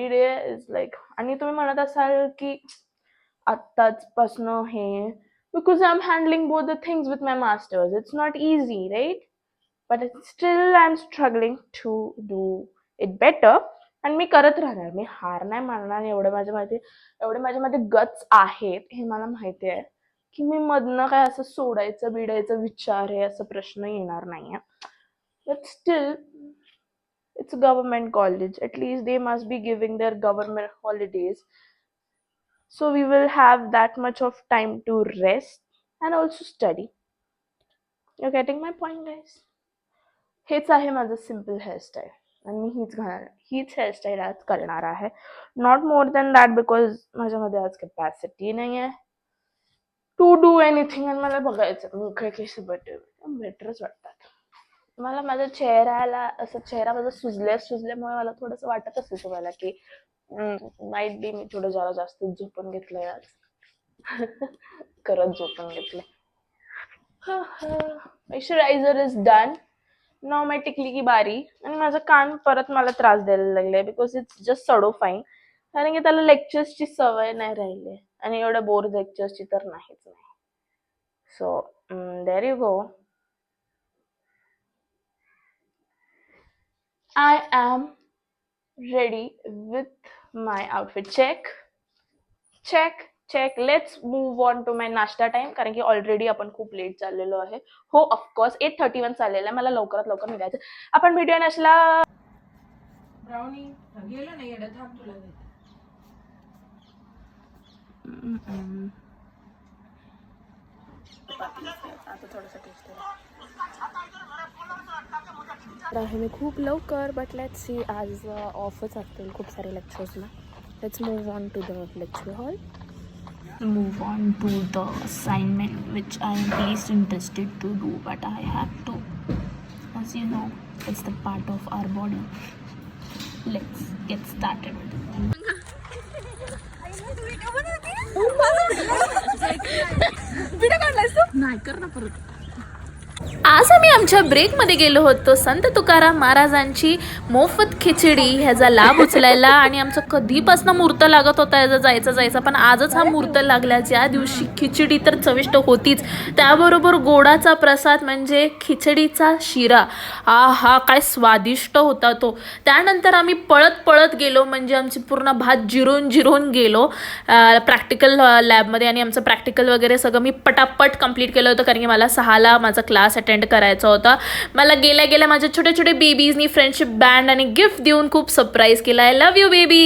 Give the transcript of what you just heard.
Day is like, आणि तुम्ही म्हणत असाल की आत्ताचपासून हे, because I am handling both the things with my masters. It's not easy right, but still I am struggling to do it better. आणि मी करत राहणार, मी हार नाही मानणार. एवढे माझ्यामध्ये गट्स आहेत हे मला माहिती आहे की मी मधनं काय असं सोडायचं बिडायचं विचार आहे असं प्रश्न येणार नाहीये. But still it's a government college, at least they must be giving their government holidays, so we will have that much of time to rest and also study. You're getting my point, guys? हेच आहे माझं simple hairstyle आणि मी हीच hairstyle आज करणार आहे. Not more than that, because माझ्यामध्ये आज कॅपॅसिटी नाही आहे टू डू एनिथिंग. आणि मला बघायचं मोकळे केस बेटरच वाटतात मला. माझ्या चेहऱ्याला असं, चेहरा माझा सुजल्यामुळे मला थोडंसं वाटत असेल तुम्हाला की माईट बी मी थोडं जरा जास्त झोपून घेतलंय आज. करत झोपून घेतलंय. Moisturiser is done. नाव माय टिकली की बारी. आणि माझं कान परत मला त्रास द्यायला लागले because it's just shadow fine, कारण की त्याला लेक्चर्सची सवय नाही राहिली आणि एवढ्या बोर लेक्चर्सची तर नाहीच नाही. So there you go. I am ready with my outfit. check. Let's move on to my नाश्ता टाइम, कारण की ऑलरेडी आपण खूप लेट चाललेलो आहे. हो ऑफकोर्स 8:31 चाललेलं आहे. मला लवकरात लवकर निघायचं. आपण व्हिडिओ नसला ब्राउनी गेलं नाही एवढं, थांब तुला देते. आता थोडंसं टेस्ट आहे मी खूप लवकर. बट लेट्स सी, आज ऑफच असतील खूप सारे लेक्चर्सला. Let's move on to the lecture hall. Move on to the assignment which I am least interested to do, but I have to. As you know, it's the part of our body. Let's get started. नाही कर ना परत. आज आम्ही आमच्या ब्रेकमध्ये गेलो होतो संत तुकाराम महाराजांची मोफत खिचडी ह्याचा लाभ उचलायला. आणि आमचं कधीपासून मुहूर्त लागत होता याचा जायचा, पण आजच हा मुहूर्त लागला. ज्या दिवशी खिचडी तर चविष्ट होतीच, त्याबरोबर गोडाचा प्रसाद म्हणजे खिचडीचा शिरा. हा काय स्वादिष्ट होता तो. त्यानंतर आम्ही पळत गेलो, म्हणजे आमची पूर्ण भात जिरून गेलो प्रॅक्टिकल लॅबमध्ये. आणि आमचं प्रॅक्टिकल वगैरे सगळं मी पटापट कंप्लीट केलं होतं, कारण की मला 6ला माझा क्लास अटेंड करायचा होता. मला गेल्या माझ्या छोटे बेबीजनी फ्रेंडशिप बँड आणि गिफ्ट देऊन खूप सरप्राईज केला. I love you baby.